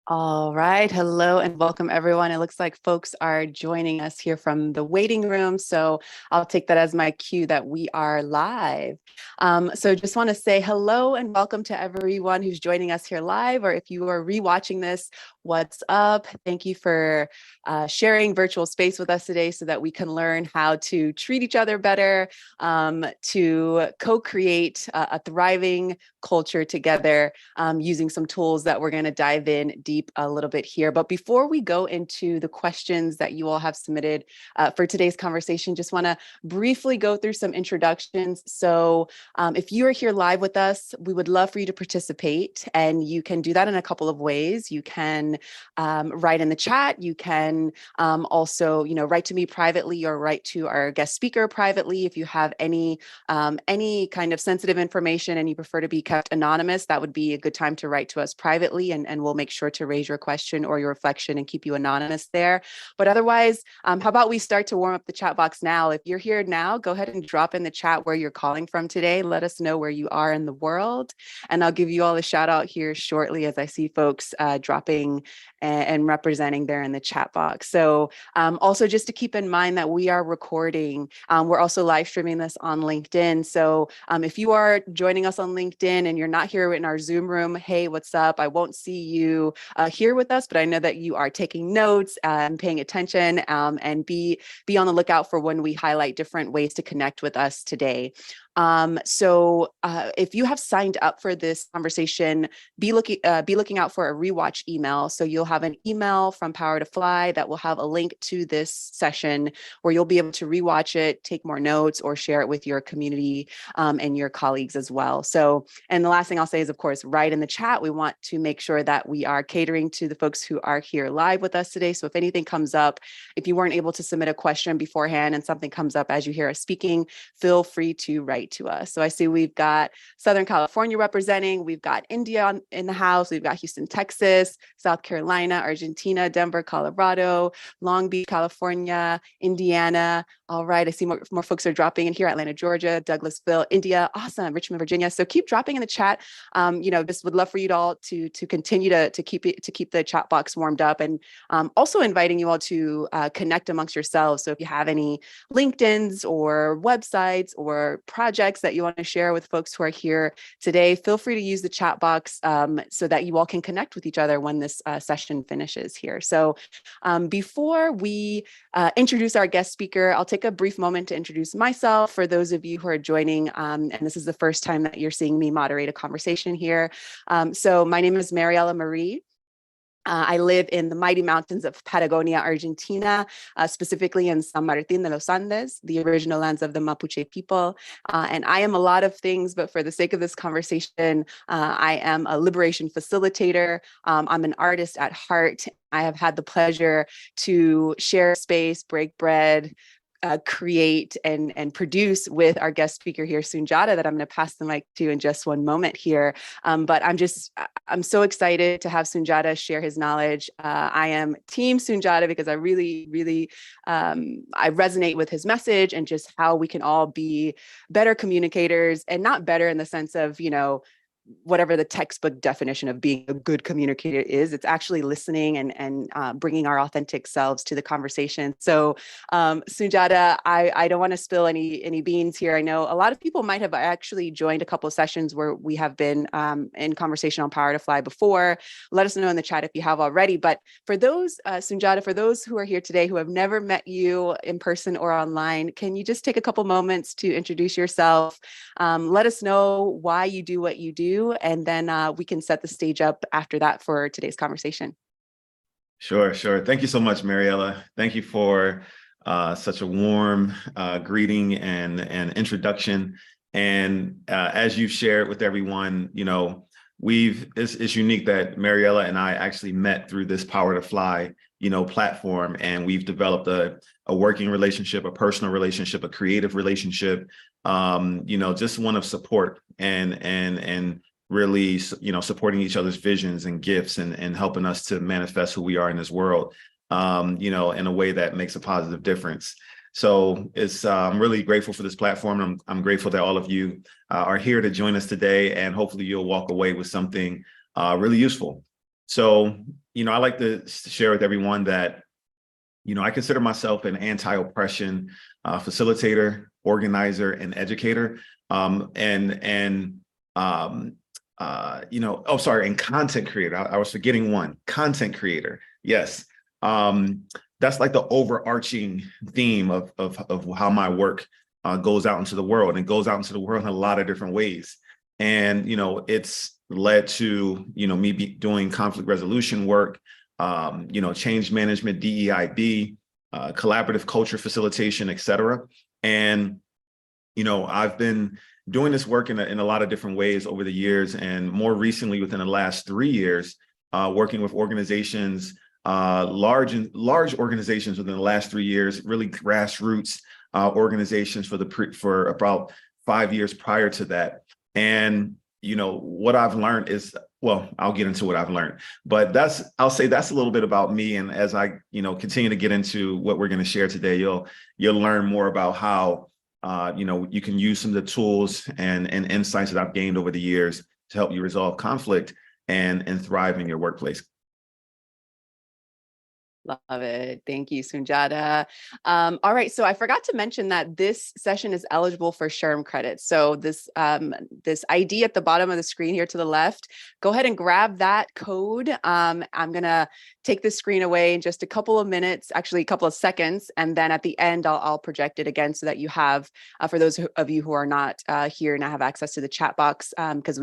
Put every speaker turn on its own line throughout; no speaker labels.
All right. Hello and welcome, everyone. It looks like folks are joining us here from the waiting room. So I'll take that as my cue that we are live. So just want to say hello and welcome to everyone who's joining us here live, or if you are rewatching this, what's up? Thank you for sharing virtual space with us today so that we can learn how to treat each other better, to co-create a thriving culture together using some tools that we're going to dive in deep a little bit here. But before we go into the questions that you all have submitted for today's conversation, just want to briefly go through some introductions. So if you are here live with us, we would love for you to participate, and you can do that in a couple of ways. You can write in the chat. You can also, write to me privately or write to our guest speaker privately. If you have any kind of sensitive information and you prefer to be kept anonymous, that would be a good time to write to us privately, and we'll make sure to raise your question or your reflection and keep you anonymous there. But otherwise, how about we start to warm up the chat box now? If you're here now, go ahead and drop in the chat where you're calling from today. Let us know where you are in the world. And I'll give you all a shout out here shortly as I see folks dropping and representing there in the chat box. So also just to keep in mind that we are recording. We're also live streaming this on LinkedIn. So if you are joining us on LinkedIn and you're not here in our Zoom room, hey, what's up? I won't see you here with us, but I know that you are taking notes and paying attention, and be on the lookout for when we highlight different ways to connect with us today. So if you have signed up for this conversation, be looking out for a rewatch email. So you'll have an email from Power to Fly that will have a link to this session where you'll be able to rewatch it, take more notes, or share it with your community and your colleagues as well. So, and the last thing I'll say is, of course, write in the chat. We want to make sure that we are catering to the folks who are here live with us today. So if anything comes up, if you weren't able to submit a question beforehand and something comes up as you hear us speaking, feel free to write to us. So I see we've got Southern California representing, we've got India in the house, we've got Houston, Texas, South Carolina, Argentina, Denver, Colorado, Long Beach, California, Indiana. All right, I see more folks are dropping in here. Atlanta, Georgia, Douglasville, India, awesome, Richmond, Virginia. So keep dropping in the chat. Just would love for you all to continue to keep the chat box warmed up, and also inviting you all to connect amongst yourselves. So if you have any LinkedIn's or websites or projects that you want to share with folks who are here today, feel free to use the chat box so that you all can connect with each other when this session finishes here. So before we introduce our guest speaker, I'll take a brief moment to introduce myself for those of you who are joining, and this is the first time that you're seeing me moderate a conversation here. So my name is Maryella Marie. I live in the mighty mountains of Patagonia, Argentina, specifically in San Martín de los Andes, the original lands of the Mapuche people. And I am a lot of things, but for the sake of this conversation, I am a liberation facilitator. I'm an artist at heart. I have had the pleasure to share space, break bread, create and produce with our guest speaker here, Soon-Jahta, that I'm going to pass the mic to in just one moment here. But I'm so excited to have Soon-Jahta share his knowledge. I am team Soon-Jahta because I really, I resonate with his message and just how we can all be better communicators, and not better in the sense of, whatever the textbook definition of being a good communicator is. It's actually listening and bringing our authentic selves to the conversation. So Soon-Jahta, I don't want to spill any beans here. I know a lot of people might have actually joined a couple of sessions where we have been in conversation on Power to Fly before. Let us know in the chat if you have already. But for those, Soon-Jahta, for those who are here today who have never met you in person or online, can you just take a couple moments to introduce yourself? Let us know why you do what you do, and then we can set the stage up after that for today's conversation.
Sure. Thank you so much, Maryella. Thank you for such a warm greeting and introduction. And as you've shared with everyone, it's unique that Maryella and I actually met through this Power to Fly, platform, and we've developed a working relationship, a personal relationship, a creative relationship, just one of support and really, supporting each other's visions and gifts and helping us to manifest who we are in this world, in a way that makes a positive difference. So I'm really grateful for this platform. I'm grateful that all of you are here to join us today, and hopefully you'll walk away with something really useful. So I like to share with everyone that, I consider myself an anti-oppression facilitator, organizer, and educator. And content creator. I was forgetting one, content creator. Yes. That's like the overarching theme of how my work goes out into the world, and it goes out into the world in a lot of different ways. And, it's led to, me doing conflict resolution work, change management, DEIB, collaborative culture facilitation, et cetera. And, I've been doing this work in a lot of different ways over the years, and more recently within the last 3 years, working with organizations, large organizations within the last 3 years, really grassroots organizations for about 5 years prior to that. And, what I've learned is, well, I'll get into what I've learned, but I'll say that's a little bit about me. And as I, continue to get into what we're going to share today, you'll learn more about how, you can use some of the tools and insights that I've gained over the years to help you resolve conflict and thrive in your workplace.
Love it. Thank you, Soon-Jahta. All right. So I forgot to mention that this session is eligible for SHRM credits. So this ID at the bottom of the screen here to the left, go ahead and grab that code. I'm going to take the screen away in just a couple of minutes, actually a couple of seconds. And then at the end, I'll project it again so that you have, for those of you who are not here and I have access to the chat box, because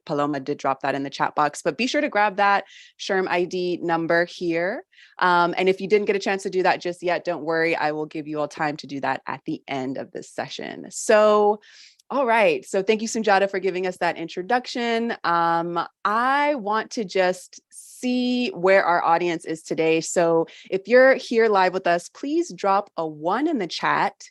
Paloma did drop that in the chat box, but be sure to grab that SHRM ID number here. And if you didn't get a chance to do that just yet, don't worry, I will give you all time to do that at the end of this session. So, all right. So thank you, Soon-Jahta, for giving us that introduction. I want to just see where our audience is today. So if you're here live with us, please drop a 1 in the chat.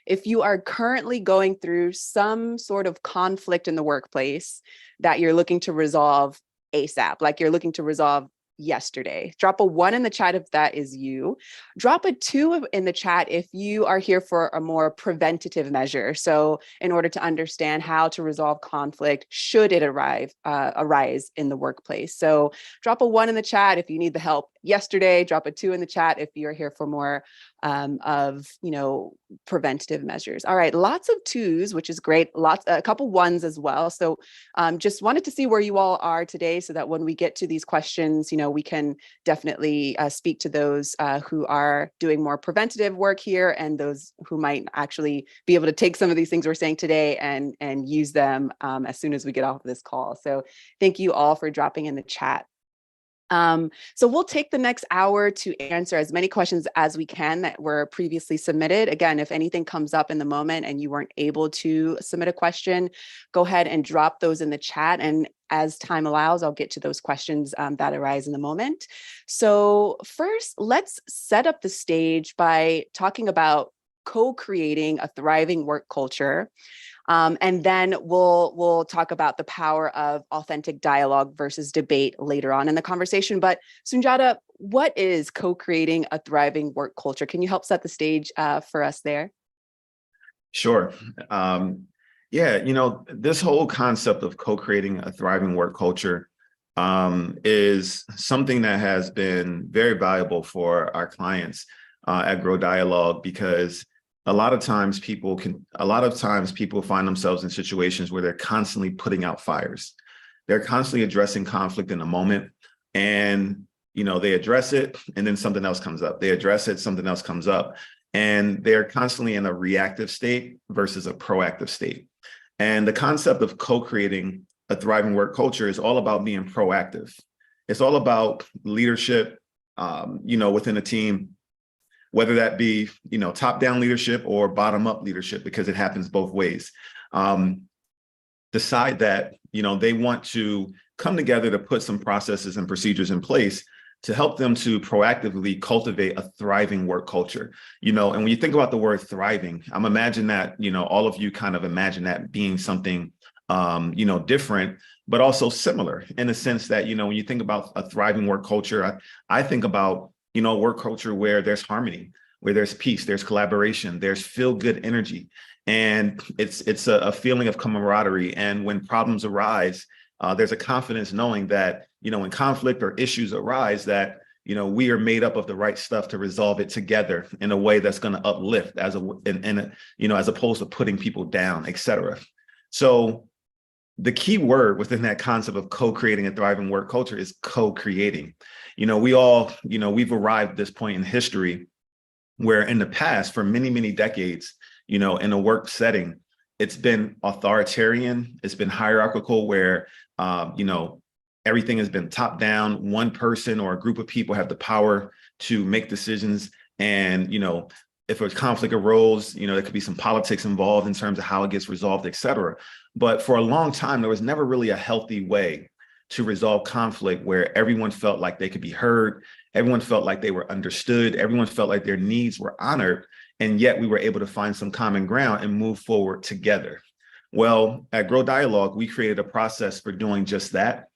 If you are currently going through some sort of conflict in the workplace that you're looking to resolve ASAP, like you're looking to resolve yesterday, drop a 1 in the chat if that is you. Drop a 2 in the chat if you are here for a more preventative measure. So in order to understand how to resolve conflict should it arise in the workplace. So drop a 1 in the chat if you need the help yesterday. Drop a 2 in the chat if you're here for more of preventative measures. All right, lots of 2s, which is great. A couple 1s as well. So just wanted to see where you all are today, so that when we get to these questions, we can definitely speak to those who are doing more preventative work here, and those who might actually be able to take some of these things we're saying today and use them as soon as we get off of this call. So thank you all for dropping in the chat. So we'll take the next hour to answer as many questions as we can that were previously submitted. Again, if anything comes up in the moment and you weren't able to submit a question, go ahead and drop those in the chat. And as time allows, I'll get to those questions that arise in the moment. So first, let's set up the stage by talking about co-creating a thriving work culture. And then we'll talk about the power of authentic dialogue versus debate later on in the conversation. But Soon-Jahta, what is co-creating a thriving work culture? Can you help set the stage for us there?
Sure. This whole concept of co-creating a thriving work culture is something that has been very valuable for our clients at Grow Dialogue, because a lot of times people find themselves in situations where they're constantly putting out fires. They're constantly addressing conflict in the moment, and they address it and then something else comes up. They address it, something else comes up, and they're constantly in a reactive state versus a proactive state. And the concept of co-creating a thriving work culture is all about being proactive. It's all about leadership, within a team, whether that be, top-down leadership or bottom-up leadership, because it happens both ways. Decide that, they want to come together to put some processes and procedures in place to help them to proactively cultivate a thriving work culture. And when you think about the word thriving, I'm imagining that, all of you kind of imagine that being something, different, but also similar in the sense that, when you think about a thriving work culture, I think about, work culture where there's harmony, where there's peace, there's collaboration, there's feel-good energy. And it's a feeling of camaraderie. And when problems arise, there's a confidence knowing that, when conflict or issues arise, that, we are made up of the right stuff to resolve it together in a way that's going to uplift as opposed to putting people down, et cetera. So the key word within that concept of co-creating a thriving work culture is co-creating. We've arrived at this point in history where in the past, for many, many decades, in a work setting, it's been authoritarian, it's been hierarchical, where, everything has been top down. One person or a group of people have the power to make decisions. And, if a conflict arose, there could be some politics involved in terms of how it gets resolved, et cetera. But for a long time, there was never really a healthy way to resolve conflict where everyone felt like they could be heard. Everyone felt like they were understood. Everyone felt like their needs were honored. And yet we were able to find some common ground and move forward together. Well, at Grow Dialogue, we created a process for doing just that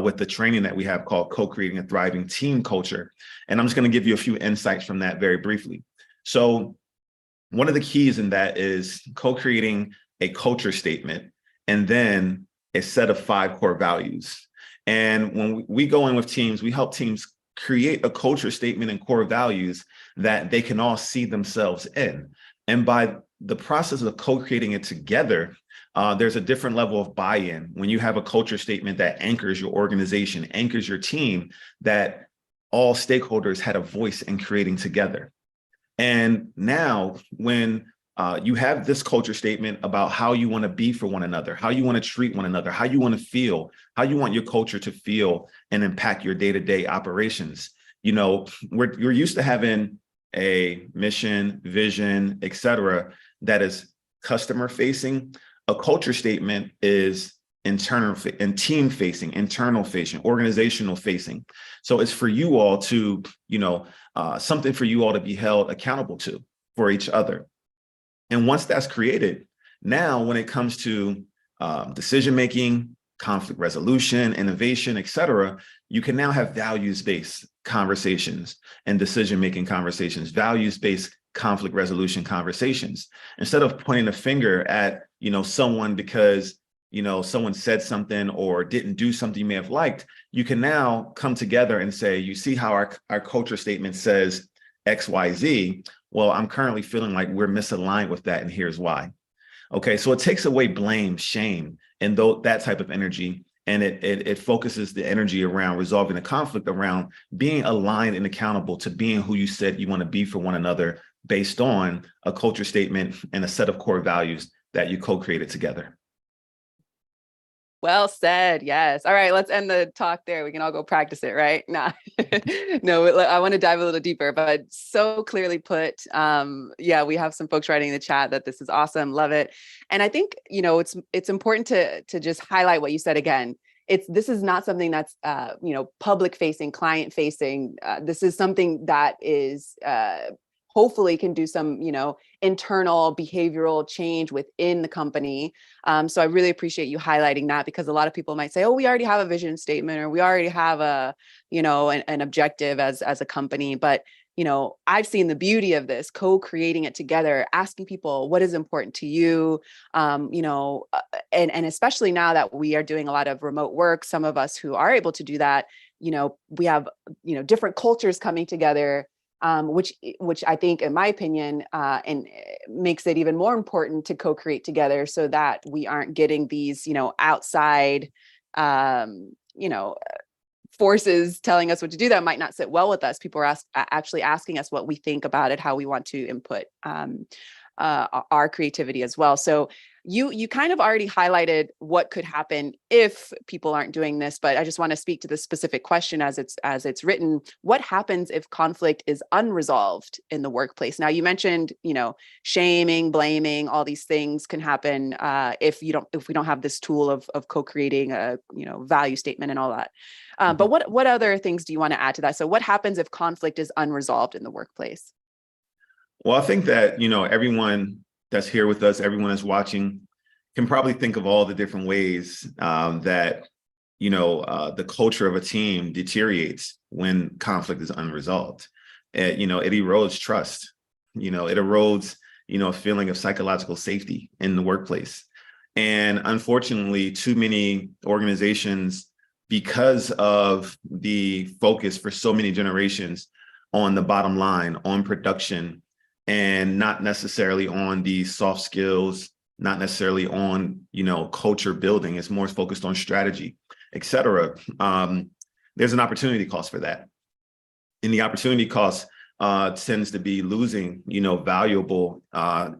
with the training that we have called Co-Creating a Thriving Team Culture. And I'm just going to give you a few insights from that very briefly. So one of the keys in that is co-creating a culture statement and then a set of 5 core values. And when we go in with teams, we help teams create a culture statement and core values that they can all see themselves in. And by the process of co-creating it together, there's a different level of buy-in when you have a culture statement that anchors your organization, anchors your team, that all stakeholders had a voice in creating together. And now when you have this culture statement about how you want to be for one another, how you want to treat one another, how you want to feel, how you want your culture to feel and impact your day-to-day operations. We're used to having a mission, vision, et cetera, that is customer facing. A culture statement is internal and team facing, internal facing, organizational facing. So it's for you all to, something for you all to be held accountable to for each other. And once that's created, now when it comes to decision-making, conflict resolution, innovation, et cetera, you can now have values-based conversations and decision-making conversations, values-based conflict resolution conversations. Instead of pointing a finger at, someone because, someone said something or didn't do something you may have liked, you can now come together and say, you see how our culture statement says X, Y, Z. Well, I'm currently feeling like we're misaligned with that, and here's why. Okay, so it takes away blame, shame, and that type of energy, and it focuses the energy around resolving the conflict around being aligned and accountable to being who you said you want to be for one another based on a culture statement and a set of core values that you co-created together.
Well said. Yes. All right. Let's end the talk there. We can all go practice it, right? Nah. No, I want to dive a little deeper, but so clearly put. Yeah, we have some folks writing in the chat that this is awesome. Love it. And I think, it's important to just highlight what you said again. This is not something that's, public facing, client facing. This is something that is, hopefully can do some, internal behavioral change within the company. So I really appreciate you highlighting that, because a lot of people might say, oh, we already have a vision statement, or we already have an objective as a company. But, I've seen the beauty of this, co-creating it together, asking people what is important to you, and especially now that we are doing a lot of remote work, some of us who are able to do that, we have, different cultures coming together, which I think, in my opinion, and makes it even more important to co-create together, so that we aren't getting these, outside, forces telling us what to do that might not sit well with us. People are actually asking us what we think about it, how we want to input our creativity as well. So you kind of already highlighted what could happen if people aren't doing this, but I just want to speak to the specific question as it's written. What happens if conflict is unresolved in the workplace? Now, you mentioned, shaming, blaming, all these things can happen if we don't have this tool of co-creating a value statement and all that. But what other things do you want to add to that? So what happens if conflict is unresolved in the workplace?
Well, I think that, everyone that's here with us, everyone that's watching, can probably think of all the different ways that, the culture of a team deteriorates when conflict is unresolved. It erodes trust. It erodes, a feeling of psychological safety in the workplace. And unfortunately, too many organizations, because of the focus for so many generations on the bottom line, on production, and not necessarily on the soft skills, not necessarily on, culture building. It's more focused on strategy, et cetera. There's an opportunity cost for that. And the opportunity cost tends to be losing, valuable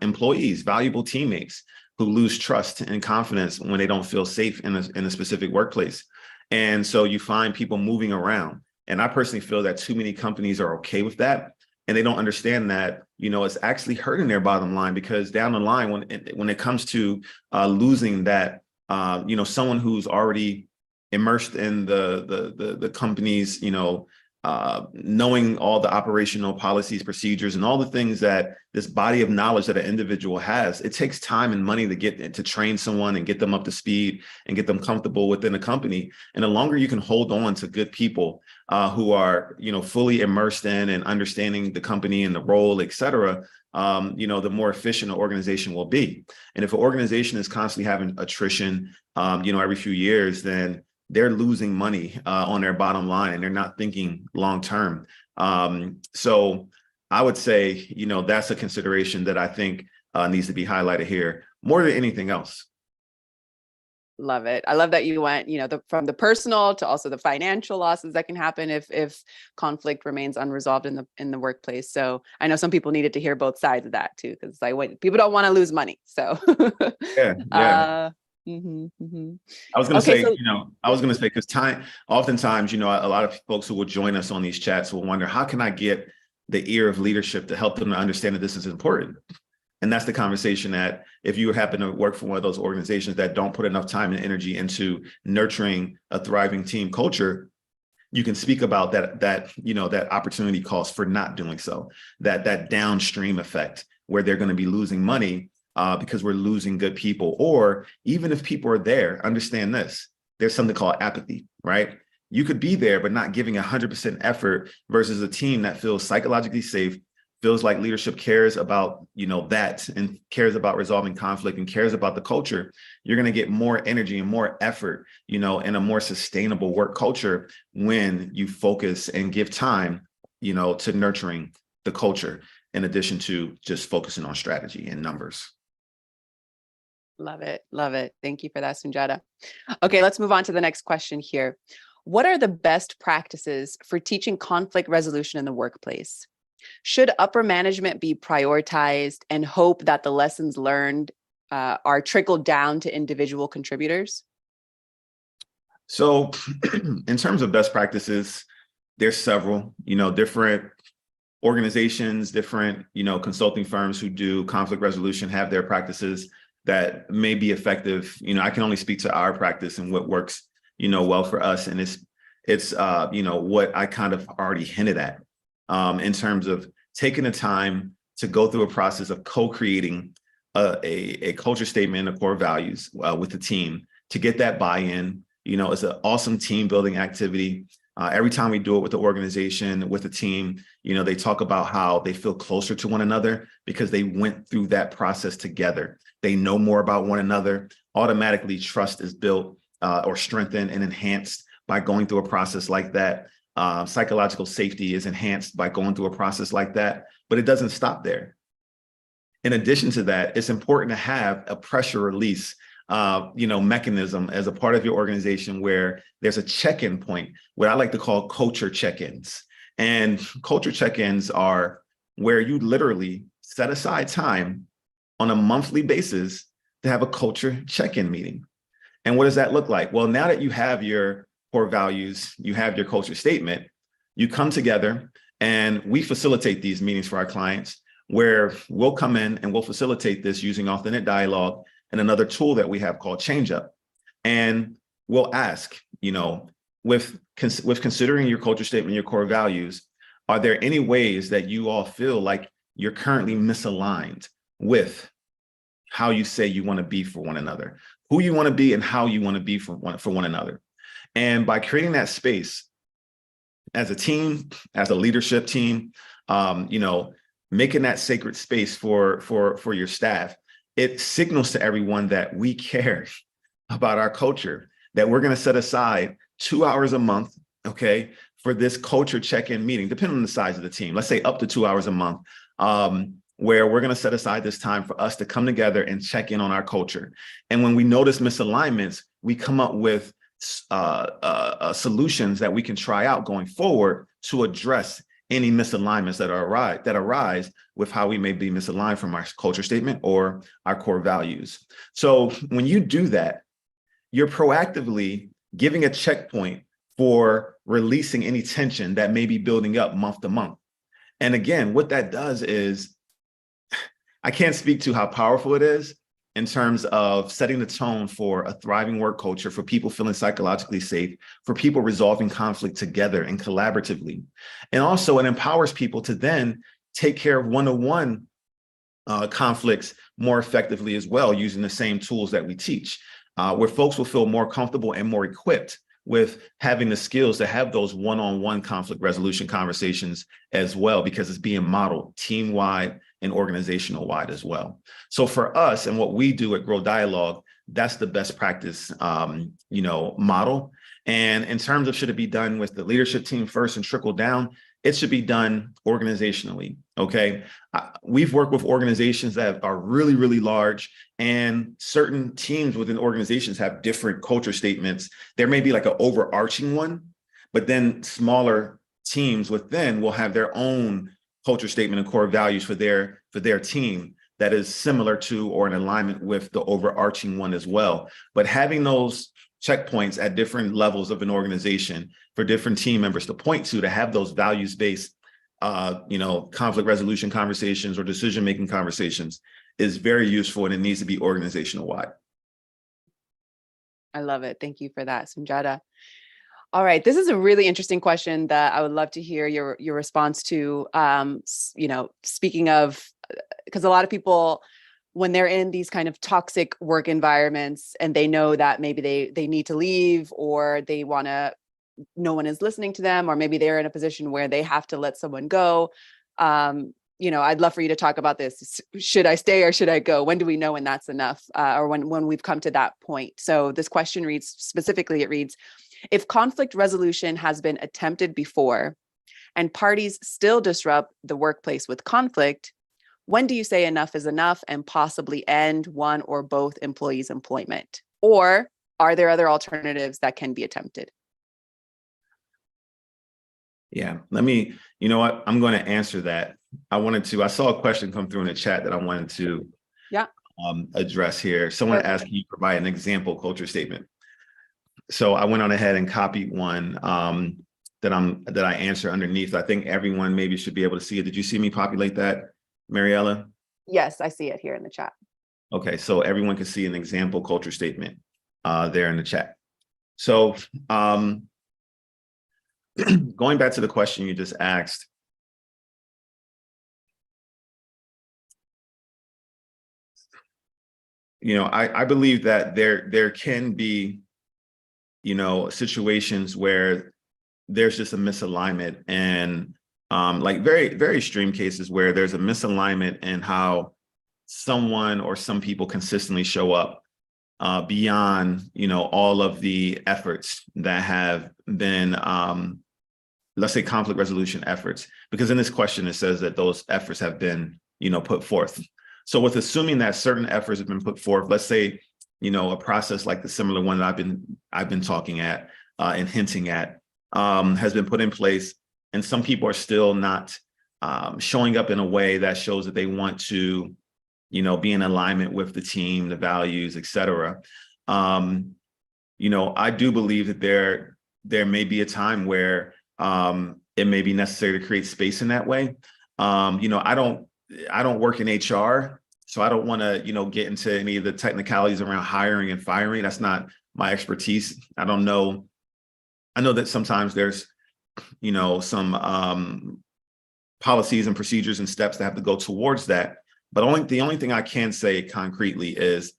employees, valuable teammates who lose trust and confidence when they don't feel safe in a specific workplace. And so you find people moving around. And I personally feel that too many companies are okay with that. And they don't understand that, it's actually hurting their bottom line, because down the line, when it comes to losing that, someone who's already immersed in the company's, knowing all the operational policies, procedures, and all the things that this body of knowledge that an individual has, it takes time and money to train someone and get them up to speed and get them comfortable within a company. And the longer you can hold on to good people who are, fully immersed in and understanding the company and the role, et cetera, the more efficient an organization will be. And if an organization is constantly having attrition, every few years, then they're losing money on their bottom line, and they're not thinking long term. So I would say, that's a consideration that I think needs to be highlighted here more than anything else.
Love it. I love that you went, from the personal to also the financial losses that can happen if conflict remains unresolved in the workplace. So I know some people needed to hear both sides of that too, because people don't want to lose money. So
Yeah. I was going to
Okay,
say,
so
because oftentimes, a lot of folks who will join us on these chats will wonder, how can I get the ear of leadership to help them to understand that this is important? And that's the conversation that if you happen to work for one of those organizations that don't put enough time and energy into nurturing a thriving team culture, you can speak about that opportunity cost for not doing so, that downstream effect where they're going to be losing money because we're losing good people. Or even if people are there, understand this, there's something called apathy, right? You could be there, but not giving 100% effort versus a team that feels psychologically safe, feels like leadership cares about, that, and cares about resolving conflict and cares about the culture. You're going to get more energy and more effort, in a more sustainable work culture when you focus and give time, to nurturing the culture, in addition to just focusing on strategy and numbers.
Love it. Love it. Thank you for that, Soon-Jahta. Okay, let's move on to the next question here. What are the best practices for teaching conflict resolution in the workplace? Should upper management be prioritized and hope that the lessons learned are trickled down to individual contributors?
So in terms of best practices, there's several, different organizations, different, consulting firms who do conflict resolution have their practices that may be effective. I can only speak to our practice and what works, well for us. And it's what I kind of already hinted at in terms of taking the time to go through a process of co-creating a culture statement of core values with the team to get that buy-in. It's an awesome team building activity. Every time we do it with the organization, with the team, they talk about how they feel closer to one another because they went through that process together. They know more about one another. Automatically, trust is built or strengthened and enhanced by going through a process like that. Psychological safety is enhanced by going through a process like that, but it doesn't stop there. In addition to that, it's important to have a pressure release mechanism as a part of your organization where there's a check-in point, what I like to call culture check-ins. And culture check-ins are where you literally set aside time on a monthly basis to have a culture check-in meeting. And what does that look like? Well, now that you have your core values, you have your culture statement, you come together and we facilitate these meetings for our clients where we'll come in and we'll facilitate this using authentic dialogue and another tool that we have called Change Up. And we'll ask, with considering your culture statement, your core values, are there any ways that you all feel like you're currently misaligned with how you say you want to be for one another, who you want to be and how you want to be for one another? And by creating that space as a team, as a leadership team, making that sacred space for your staff, it signals to everyone that we care about our culture, that we're going to set aside 2 hours a month, okay, for this culture check-in meeting, depending on the size of the team. Let's say up to 2 hours a month, where we're going to set aside this time for us to come together and check in on our culture. And when we notice misalignments, we come up with solutions that we can try out going forward to address any misalignments that arise with how we may be misaligned from our culture statement or our core values. So when you do that, you're proactively giving a checkpoint for releasing any tension that may be building up month to month. And again, what that does is, I can't speak to how powerful it is in terms of setting the tone for a thriving work culture, for people feeling psychologically safe, for people resolving conflict together and collaboratively. And also it empowers people to then take care of one-on-one conflicts more effectively as well, using the same tools that we teach, where folks will feel more comfortable and more equipped with having the skills to have those one-on-one conflict resolution conversations as well, because it's being modeled team-wide and organizational-wide as well. So for us and what we do at Grow Dialogue, that's the best practice, model. And in terms of should it be done with the leadership team first and trickle down, it should be done organizationally, okay? We've worked with organizations that are really, really large, and certain teams within organizations have different culture statements. There may be like an overarching one, but then smaller teams within will have their own culture statement and core values for their team that is similar to or in alignment with the overarching one as well. But having those checkpoints at different levels of an organization for different team members to point to have those values-based, conflict resolution conversations or decision-making conversations is very useful, and it needs to be organizational-wide.
I love it. Thank you for that, Soon-Jahta. All right, this is a really interesting question that I would love to hear your response to. Speaking of, because a lot of people, when they're in these kind of toxic work environments and they know that maybe they need to leave, or they want to, no one is listening to them, or maybe they're in a position where they have to let someone go. I'd love for you to talk about this. Should I stay or should I go? When do we know when that's enough, or when we've come to that point? So this question reads, specifically, it reads, if conflict resolution has been attempted before and parties still disrupt the workplace with conflict, when do you say enough is enough and possibly end one or both employees' employment? Or are there other alternatives that can be attempted?
Yeah, you know what? I'm going to answer that. I saw a question come through in the chat that I wanted to address here. Someone asked, can you provide an example culture statement? So I went on ahead and copied one that I answer underneath. I think everyone maybe should be able to see it. Did you see me populate that, Maryella?
Yes, I see it here in the chat.
Okay, so everyone can see an example culture statement there in the chat. So going back to the question you just asked, I believe that there can be, situations where there's just a misalignment, and like very, very extreme cases where there's a misalignment in how someone or some people consistently show up beyond, all of the efforts that have been, let's say, conflict resolution efforts, because in this question, it says that those efforts have been, put forth. So with assuming that certain efforts have been put forth, let's say, a process like the similar one that I've been talking at and hinting at has been put in place, and some people are still not showing up in a way that shows that they want to, be in alignment with the team, the values, et cetera. I do believe that there may be a time where it may be necessary to create space in that way. I don't work in HR, so I don't want to, get into any of the technicalities around hiring and firing. That's not my expertise. I don't know. I know that sometimes there's, some policies and procedures and steps that have to go towards that. But the only thing I can say concretely is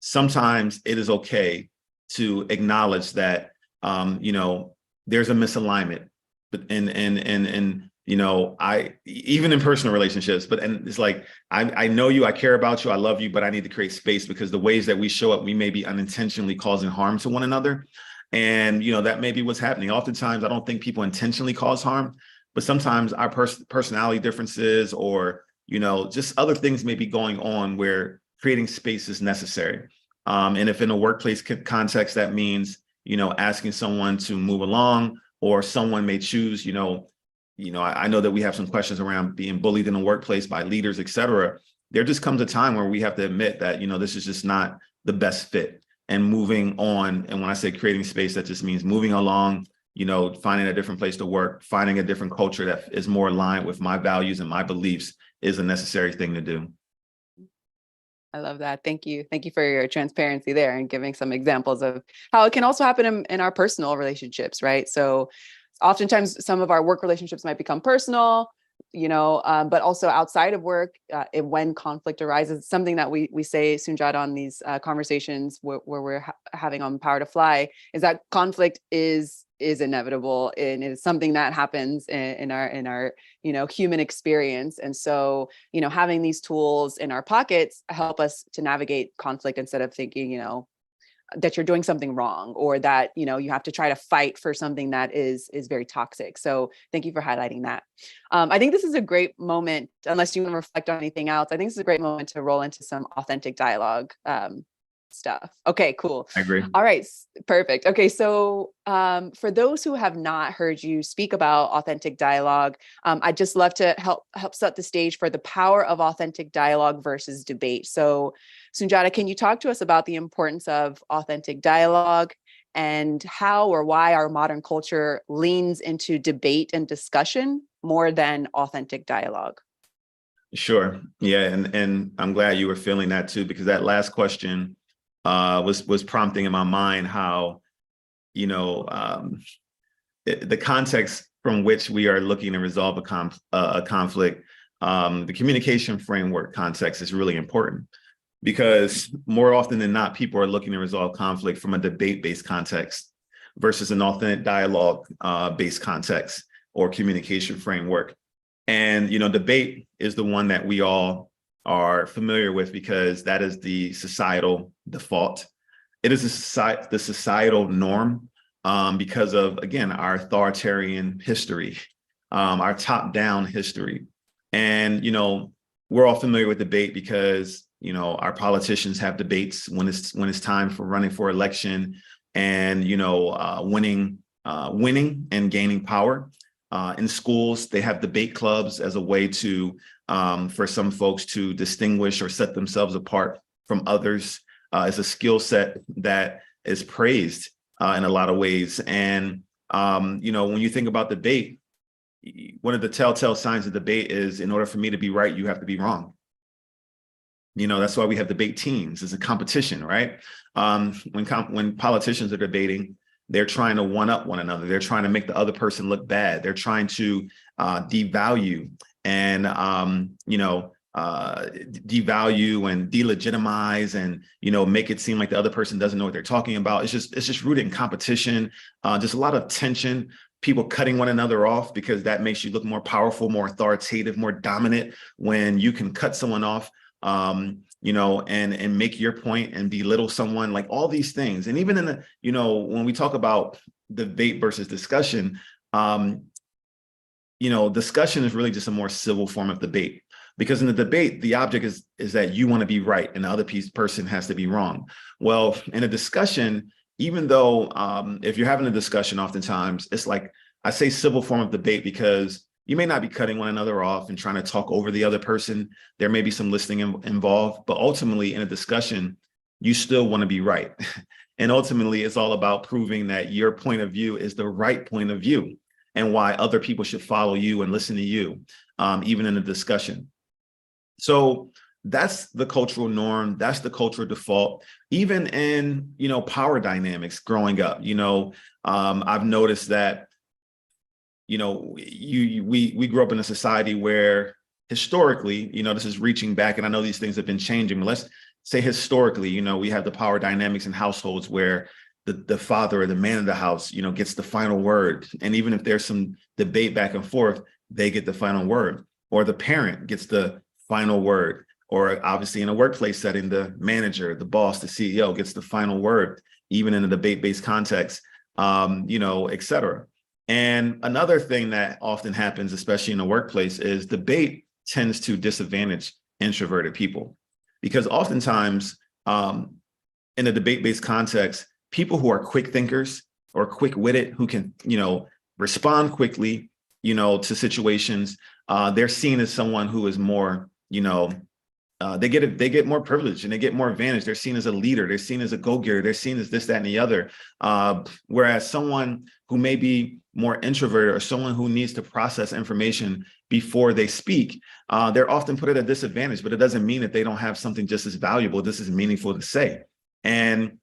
sometimes it is okay to acknowledge that, there's a misalignment, but and I even in personal relationships, and it's like, I know you, I care about you, I love you, but I need to create space because the ways that we show up, we may be unintentionally causing harm to one another. And, that may be what's happening. Oftentimes, I don't think people intentionally cause harm, but sometimes our personality differences or, just other things may be going on where creating space is necessary. And if in a workplace context, that means, asking someone to move along, or someone may choose, I know that we have some questions around being bullied in the workplace by leaders, et cetera. There just comes a time where we have to admit that, this is just not the best fit, and moving on. And when I say creating space, that just means moving along, finding a different place to work, finding a different culture that is more aligned with my values and my beliefs is a necessary thing to do.
I love that. Thank you. Thank you for your transparency there and giving some examples of how it can also happen in our personal relationships, right? So oftentimes some of our work relationships might become personal, but also outside of work, when conflict arises, something that we say, Soon-Jahta, on these conversations where we're having on Power to Fly, is that conflict is inevitable, and it's something that happens in our human experience. And so having these tools in our pockets help us to navigate conflict instead of thinking that you're doing something wrong, or that you have to try to fight for something that is very toxic. So thank you for highlighting that. I think this is a great moment, unless you want to reflect on anything else. I think this is a great moment to roll into some authentic dialogue stuff. Okay, cool.
I agree.
All right, perfect. Okay, so for those who have not heard you speak about authentic dialogue, I'd just love to help set the stage for the power of authentic dialogue versus debate. So Soon-Jahta, can you talk to us about the importance of authentic dialogue and how or why our modern culture leans into debate and discussion more than authentic dialogue?
Sure. Yeah. And I'm glad you were feeling that too, because that last question was prompting in my mind how, the context from which we are looking to resolve a conflict, the communication framework context is really important, because more often than not, people are looking to resolve conflict from a debate-based context versus an authentic dialogue based context or communication framework. And, debate is the one that we all are familiar with because that is the societal default. It is the societal norm because of, again, our authoritarian history, our top-down history. And, we're all familiar with debate because, our politicians have debates when it's time for running for election and, winning and gaining power. In schools, they have debate clubs as a way to, for some folks to distinguish or set themselves apart from others. It's a skill set that is praised in a lot of ways. And, when you think about debate, one of the telltale signs of debate is, in order for me to be right, you have to be wrong. That's why we have debate teams. It's a competition, right? When politicians are debating, they're trying to one up one another. They're trying to make the other person look bad. They're trying to devalue and devalue and delegitimize and make it seem like the other person doesn't know what they're talking about. It's just rooted in competition, just a lot of tension, people cutting one another off because that makes you look more powerful, more authoritative, more dominant when you can cut someone off, and make your point and belittle someone, like all these things. And even in the, when we talk about debate versus discussion, discussion is really just a more civil form of debate, because in the debate, the object is that you want to be right and the other person has to be wrong. Well, in a discussion, even though if you're having a discussion, oftentimes it's like, I say civil form of debate because you may not be cutting one another off and trying to talk over the other person. There may be some listening involved, but ultimately in a discussion, you still want to be right. And ultimately, it's all about proving that your point of view is the right point of view and why other people should follow you and listen to you, even in a discussion. So that's the cultural norm. That's the cultural default. Even in, power dynamics growing up, I've noticed that, we grew up in a society where historically, this is reaching back, and I know these things have been changing, but let's say historically, we have the power dynamics in households where the father or the man of the house, gets the final word. And even if there's some debate back and forth, they get the final word, or the parent gets the final word, or obviously in a workplace setting, the manager, the boss, the CEO gets the final word, even in a debate-based context, et cetera. And another thing that often happens, especially in the workplace, is debate tends to disadvantage introverted people, because oftentimes in a debate-based context, people who are quick thinkers or quick-witted, who can, respond quickly, to situations, they're seen as someone who is more, they get more privilege and they get more advantage. They're seen as a leader. They're seen as a go-getter. They're seen as this, that, and the other. Whereas someone who may be more introverted, or someone who needs to process information before they speak, they're often put at a disadvantage. But it doesn't mean that they don't have something just as valuable, this is meaningful to say. And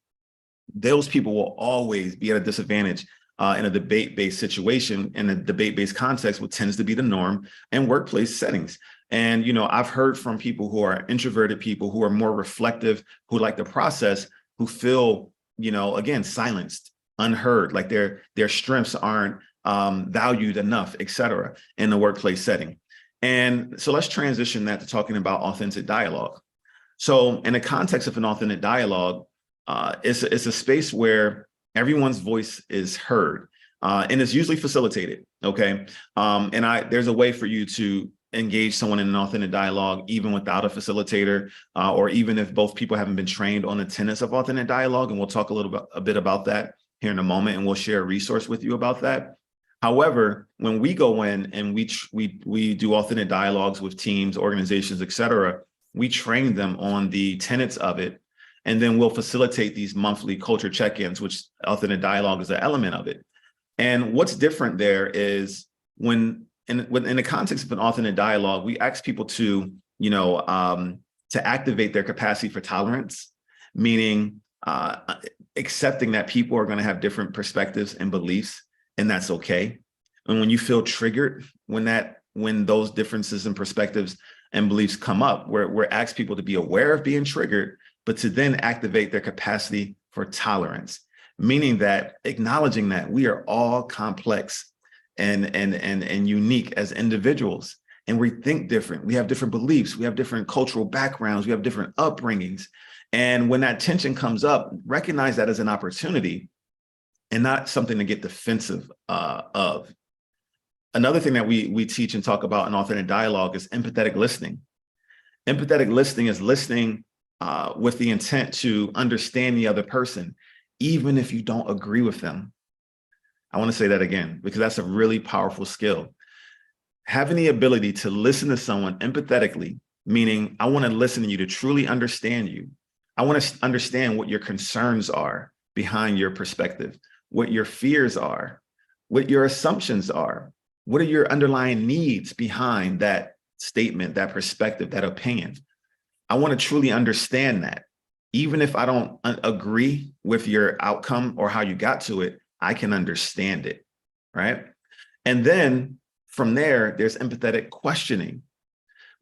those people will always be at a disadvantage in a debate-based situation, in a debate-based context, what tends to be the norm in workplace settings. And, I've heard from people who are introverted people, who are more reflective, who like the process, who feel, again, silenced, unheard, like their strengths aren't valued enough, et cetera, in the workplace setting. And so let's transition that to talking about authentic dialogue. So in the context of an authentic dialogue, it's a space where everyone's voice is heard, and it's usually facilitated. Okay. There's a way for you to engage someone in an authentic dialogue, even without a facilitator, or even if both people haven't been trained on the tenets of authentic dialogue. And we'll talk a bit about that here in a moment, and we'll share a resource with you about that. However, when we go in and we do authentic dialogues with teams, organizations, et cetera, we train them on the tenets of it. And then we'll facilitate these monthly culture check-ins, which authentic dialogue is an element of it. And what's different there is when in the context of an authentic dialogue, we ask people to, to activate their capacity for tolerance, meaning accepting that people are going to have different perspectives and beliefs, and that's okay. And when you feel triggered, when those differences in perspectives and beliefs come up, we're asked people to be aware of being triggered, but to then activate their capacity for tolerance, meaning that acknowledging that we are all complex and unique as individuals, and we think different. We have different beliefs. We have different cultural backgrounds. We have different upbringings. And when that tension comes up, recognize that as an opportunity and not something to get defensive of. Another thing that we teach and talk about in authentic dialogue is empathetic listening. Empathetic listening is listening with the intent to understand the other person, even if you don't agree with them. I want to say that again, because that's a really powerful skill. Having the ability to listen to someone empathetically, meaning I want to listen to you to truly understand you. I want to understand what your concerns are behind your perspective, what your fears are, what your assumptions are, what are your underlying needs behind that statement, that perspective, that opinion. I want to truly understand that. Even if I don't agree with your outcome or how you got to it, I can understand it, right? And then from there, there's empathetic questioning,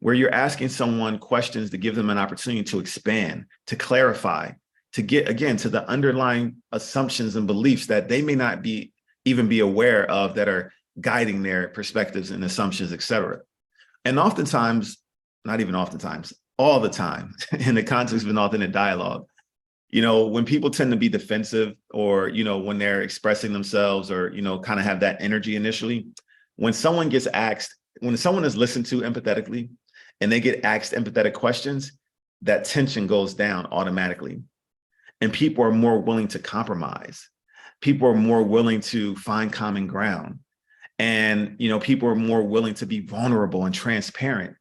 where you're asking someone questions to give them an opportunity to expand, to clarify, to get, again, to the underlying assumptions and beliefs that they may not even be aware of, that are guiding their perspectives and assumptions, et cetera. And oftentimes, not even oftentimes, all the time, in the context of an authentic dialogue, when people tend to be defensive, or, when they're expressing themselves, or, kind of have that energy initially, when someone is listened to empathetically and they get asked empathetic questions, that tension goes down automatically. And people are more willing to compromise. People are more willing to find common ground. And, people are more willing to be vulnerable and transparent.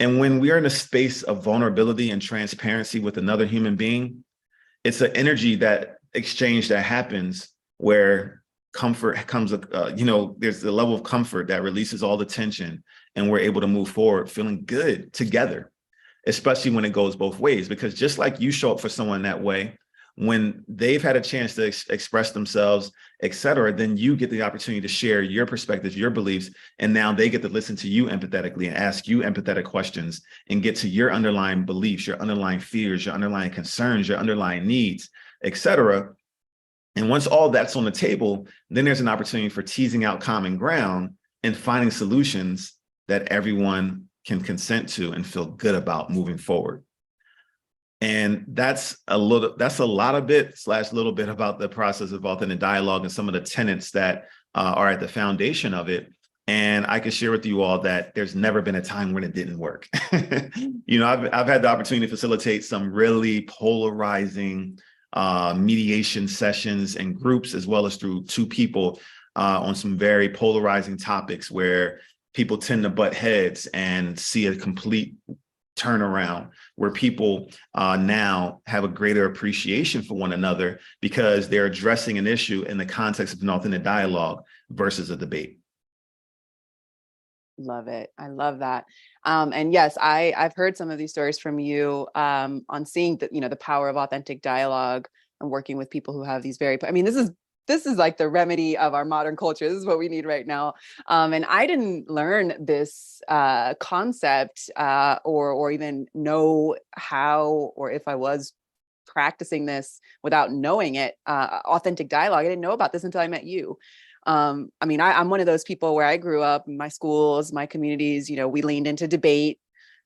And when we are in a space of vulnerability and transparency with another human being, it's an energy that exchange that happens where comfort comes, there's the level of comfort that releases all the tension, and we're able to move forward feeling good together, especially when it goes both ways. Because just like you show up for someone that way, when they've had a chance to express themselves, et cetera, then you get the opportunity to share your perspectives, your beliefs, and now they get to listen to you empathetically and ask you empathetic questions and get to your underlying beliefs, your underlying fears, your underlying concerns, your underlying needs, et cetera. And once all that's on the table, then there's an opportunity for teasing out common ground and finding solutions that everyone can consent to and feel good about moving forward. And that's a lot of bit / little bit about the process of authentic dialogue and some of the tenets that are at the foundation of it. And I can share with you all that there's never been a time when it didn't work. I've had the opportunity to facilitate some really polarizing mediation sessions and groups, as well as through two people on some very polarizing topics where people tend to butt heads and see a complete turnaround, where people now have a greater appreciation for one another because they're addressing an issue in the context of an authentic dialogue versus a debate.
Love it. I love that. And yes, I've heard some of these stories from you on seeing that, the power of authentic dialogue and working with people who have these this is like the remedy of our modern culture. This is what we need right now. And I didn't learn this concept or even know how, or if I was practicing this without knowing it, authentic dialogue. I didn't know about this until I met you. I'm one of those people where I grew up in my schools, my communities, we leaned into debate,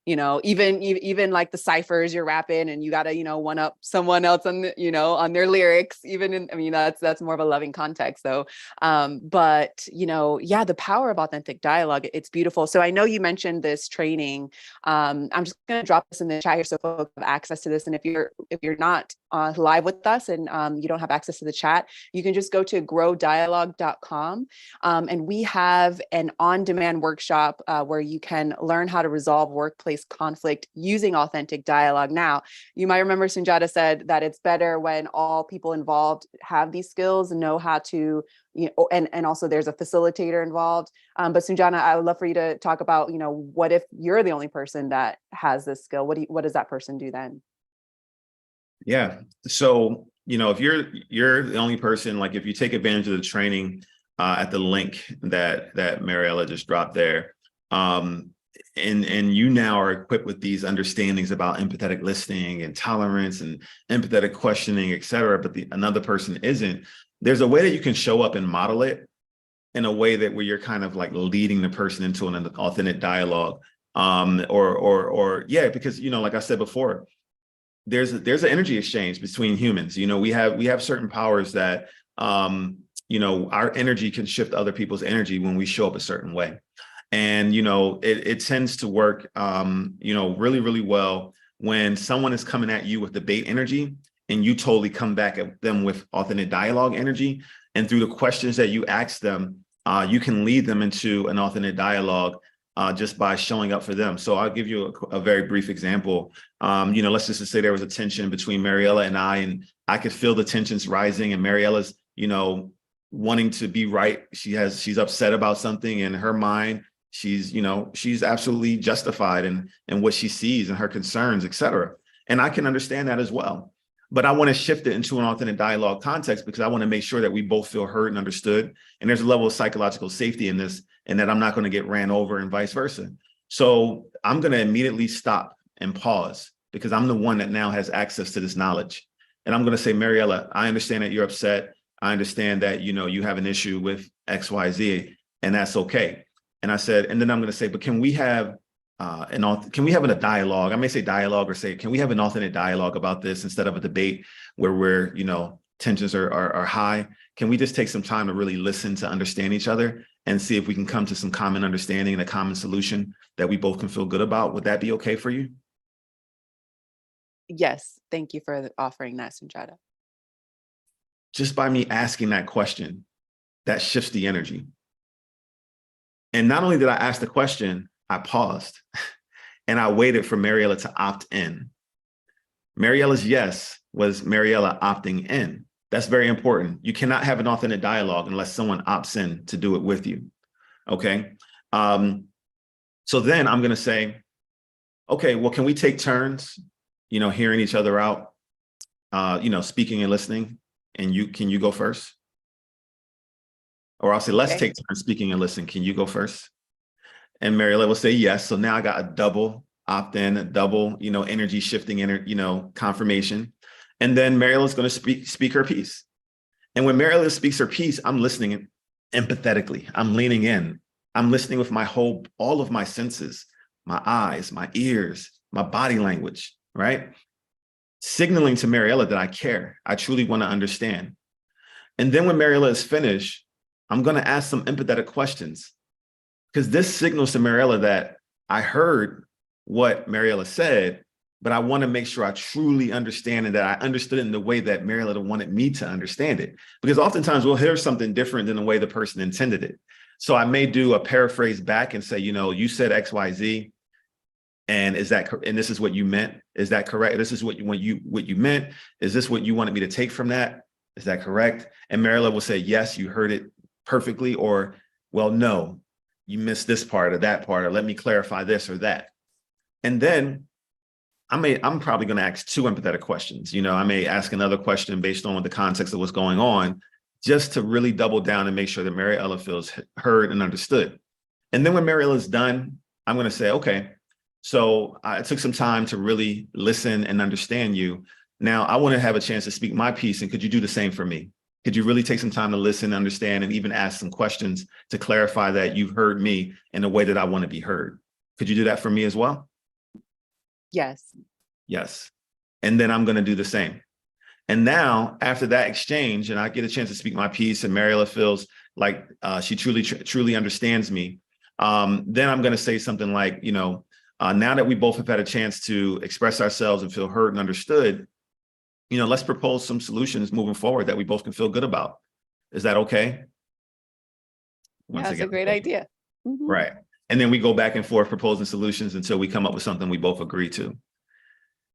even like the ciphers you're rapping and you got to, one up someone else on on their lyrics, that's more of a loving context though. But the power of authentic dialogue, it's beautiful. So I know you mentioned this training. I'm just going to drop this in the chat here so folks have access to this. And if you're not live with us and you don't have access to the chat, you can just go to growdialogue.com. And we have an on-demand workshop where you can learn how to resolve workplace conflict using authentic dialogue. Now, you might remember Soon-Jahta said that it's better when all people involved have these skills and know how to, and also there's a facilitator involved. But Soon-Jahta, I would love for you to talk about, what if you're the only person that has this skill? What does that person do then?
Yeah. So, if you're the only person, like if you take advantage of the training at the link that Maryella just dropped there, and you now are equipped with these understandings about empathetic listening and tolerance and empathetic questioning, et cetera, but another person isn't, there's a way that you can show up and model it in a way that where you're kind of like leading the person into an authentic dialogue. Because, like I said before, there's an energy exchange between humans. We have certain powers that, our energy can shift other people's energy when we show up a certain way. And, it tends to work, really, really well when someone is coming at you with debate energy and you totally come back at them with authentic dialogue energy. And through the questions that you ask them, you can lead them into an authentic dialogue just by showing up for them. So I'll give you a very brief example. Let's just say there was a tension between Maryella and I could feel the tensions rising, and Mariella's, wanting to be right. She's upset about something in her mind. She's absolutely justified in what she sees and her concerns, et cetera. And I can understand that as well. But I want to shift it into an authentic dialogue context because I want to make sure that we both feel heard and understood. And there's a level of psychological safety in this, and that I'm not going to get ran over and vice versa. So I'm going to immediately stop and pause because I'm the one that now has access to this knowledge. And I'm going to say, Maryella, I understand that you're upset. I understand that, you have an issue with X, Y, Z, and that's okay. And I said, and then I'm going to say, but can we have a dialogue? I may say dialogue or say, can we have an authentic dialogue about this instead of a debate where we're, tensions are high? Can we just take some time to really listen to understand each other and see if we can come to some common understanding and a common solution that we both can feel good about? Would that be okay for you?
Yes. Thank you for offering that, Soon-Jahta.
Just by me asking that question, that shifts the energy. And not only did I ask the question, I paused and I waited for Maryella to opt in. Mariella's yes was Maryella opting in. That's very important. You cannot have an authentic dialogue unless someone opts in to do it with you. Okay. So then I'm going to say, okay, well, can we take turns, hearing each other out, speaking and listening, and can you go first? Or I'll say, let's take turns speaking and listening. Can you go first? And Maryella will say yes. So now I got a double opt-in, a double, energy shifting, confirmation. And then Maryella's going to speak her piece. And when Maryella speaks her piece, I'm listening empathetically. I'm leaning in. I'm listening with all of my senses, my eyes, my ears, my body language, right? Signaling to Maryella that I care. I truly want to understand. And then when Maryella is finished, I'm going to ask some empathetic questions, because this signals to Maryella that I heard what Maryella said, but I want to make sure I truly understand and that I understood it in the way that Maryella wanted me to understand it. Because oftentimes we'll hear something different than the way the person intended it. So I may do a paraphrase back and say, you said X, Y, Z, and this is what you meant. Is that correct? This is what you meant. Is this what you wanted me to take from that? Is that correct? And Maryella will say, yes, you heard it perfectly, or, well, no, you missed this part or that part, or let me clarify this or that. And then I'm probably going to ask two empathetic questions. I may ask another question based on the context of what's going on, just to really double down and make sure that Maryella feels heard and understood. And then when Maryella is done, I'm going to say, okay, so I took some time to really listen and understand you. Now I want to have a chance to speak my piece, and could you do the same for me? Could you really take some time to listen, understand, and even ask some questions to clarify that you've heard me in a way that I want to be heard? Could you do that for me as well?
Yes.
Yes. And then I'm going to do the same. And now, after that exchange, and I get a chance to speak my piece, and Maryella feels like she truly understands me, then I'm going to say something like, now that we both have had a chance to express ourselves and feel heard and understood, let's propose some solutions moving forward that we both can feel good about. Is that okay?
Yeah, that's a great idea. Mm-hmm.
Right. And then we go back and forth proposing solutions until we come up with something we both agree to.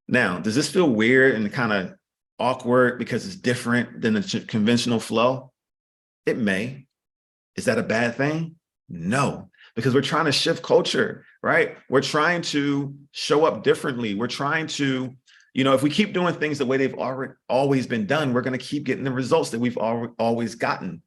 Now, does this feel weird and kind of awkward because it's different than the conventional flow? It may. Is that a bad thing? No, because we're trying to shift culture, right? We're trying to show up differently. We're trying to, if we keep doing things the way they've always been done, we're going to keep getting the results that we've always gotten.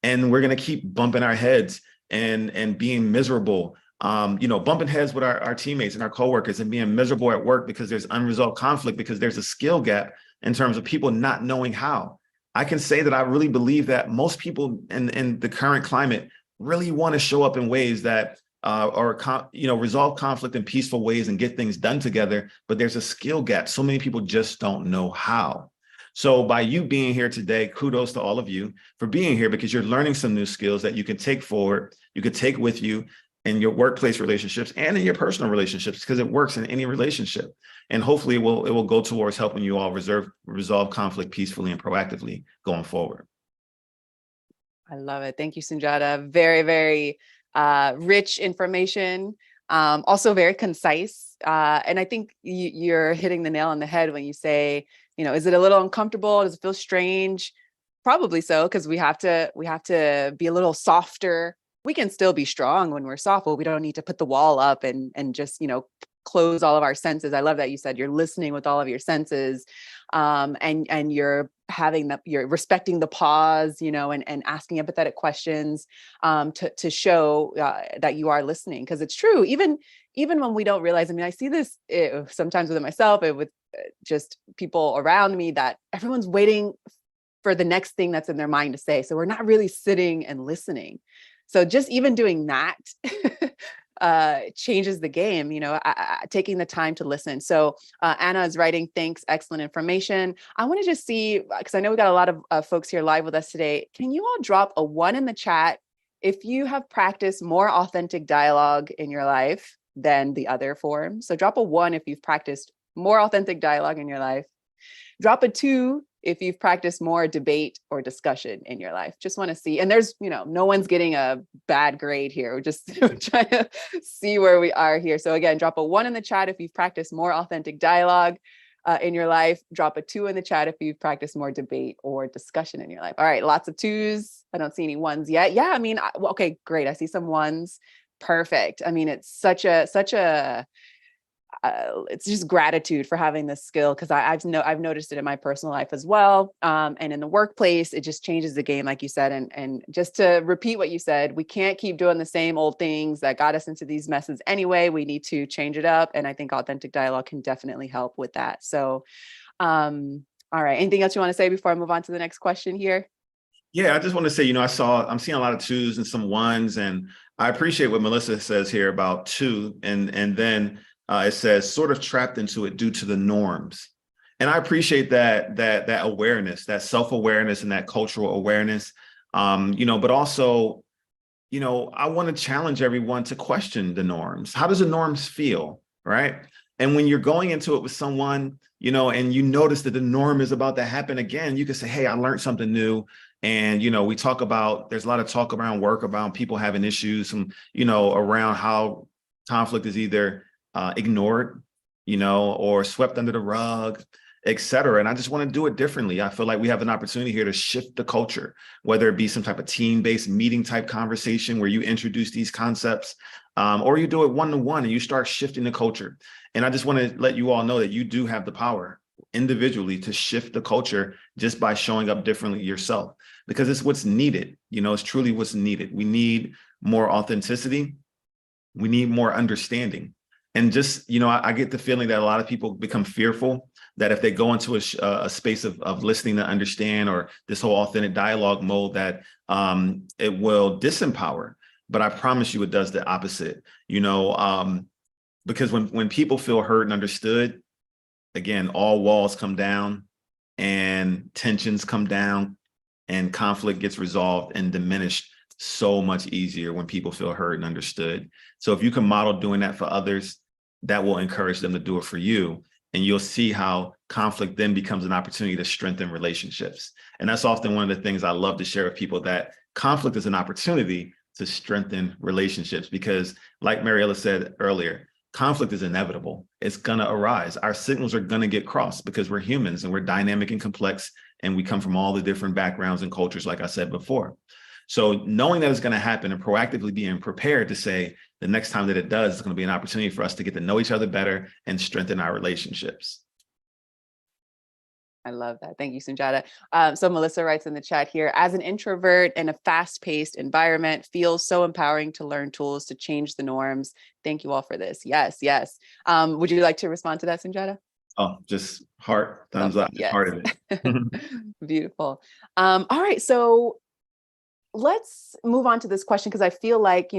And we're going to keep bumping our heads and being miserable, bumping heads with our teammates and our coworkers, and being miserable at work because there's unresolved conflict, because there's a skill gap in terms of people not knowing how. I can say that I really believe that most people in the current climate really want to show up in ways that resolve conflict in peaceful ways and get things done together, but there's a skill gap. So many people just don't know how. So by you being here today, kudos to all of you for being here, because you're learning some new skills that you can take forward, you could take with you in your workplace relationships and in your personal relationships, because it works in any relationship. And hopefully it will go towards helping you all resolve conflict peacefully and proactively going forward.
I love it. Thank you, Soon-Jahta. Very, very rich information. Also very concise. And I think you're hitting the nail on the head when you say, is it a little uncomfortable? Does it feel strange? Probably so, because we have to be a little softer. We can still be strong when we're soft, but we don't need to put the wall up and just, close all of our senses. I love that you said you're listening with all of your senses, and you're you're respecting the pause, and asking empathetic questions, to show that you are listening, because it's true. Even when we don't realize. I mean, I see this sometimes with myself and with just people around me, that everyone's waiting for the next thing that's in their mind to say. So we're not really sitting and listening. So just even doing that changes the game, taking the time to listen. So Anna is writing, thanks, excellent information. I want to just see, because I know we got a lot of folks here live with us today. Can you all drop a 1 in the chat if you have practiced more authentic dialogue in your life than the other form? So drop a 1 if you've practiced more authentic dialogue in your life. Drop a 2 if you've practiced more debate or discussion in your life. Just want to see. And there's, no one's getting a bad grade here. We're just trying to see where we are here. So again, drop a 1 in the chat if you've practiced more authentic dialogue in your life. Drop a 2 in the chat if you've practiced more debate or discussion in your life. All right, lots of 2s. I don't see any 1s yet. Yeah, I mean, okay, great. I see some 1s. Perfect. I mean, it's such a it's just gratitude for having this skill, because I've noticed it in my personal life as well, and in the workplace. It just changes the game, like you said. And just to repeat what you said, we can't keep doing the same old things that got us into these messes anyway. We need to change it up, and I think authentic dialogue can definitely help with that. So all right, anything else you want to say before I move on to the next question here?
Yeah, I just want to say, I'm seeing a lot of 2s and some 1s, and I appreciate what Melissa says here about two, and then it says sort of trapped into it due to the norms. And I appreciate that awareness, that self-awareness and that cultural awareness. But also, I want to challenge everyone to question the norms. How does the norms feel, right? And when you're going into it with someone, and you notice that the norm is about to happen again, you can say, hey, I learned something new. And, there's a lot of talk around work about people having issues, around how conflict is either ignored, or swept under the rug, et cetera. And I just want to do it differently. I feel like we have an opportunity here to shift the culture, whether it be some type of team-based meeting type conversation where you introduce these concepts, or you do it one-to-one and you start shifting the culture. And I just want to let you all know that you do have the power individually to shift the culture just by showing up differently yourself, because it's what's needed. It's truly what's needed. We need more authenticity. We need more understanding. And just, I get the feeling that a lot of people become fearful that if they go into a space of listening to understand, or this whole authentic dialogue mode, that it will disempower. But I promise you it does the opposite, because when people feel heard and understood, again, all walls come down and tensions come down and conflict gets resolved and diminished so much easier when people feel heard and understood. So if you can model doing that for others, that will encourage them to do it for you. And you'll see how conflict then becomes an opportunity to strengthen relationships. And that's often one of the things I love to share with people, that conflict is an opportunity to strengthen relationships, because like Maryella said earlier, conflict is inevitable. It's going to arise. Our signals are going to get crossed because we're humans and we're dynamic and complex, and we come from all the different backgrounds and cultures, like I said before. So knowing that it's going to happen and proactively being prepared to say the next time that it does, it's going to be an opportunity for us to get to know each other better and strengthen our relationships.
I love that. Thank you, Soon-Jahta. So Melissa writes in the chat here, as an introvert in a fast-paced environment, feels so empowering to learn tools to change the norms. Thank you all for this. Yes, yes. Would you like to respond to that, Soon-Jahta?
Oh, just heart, thumbs up,
yes.
heart of it.
Beautiful. All right. So let's move on to this question, because I feel like,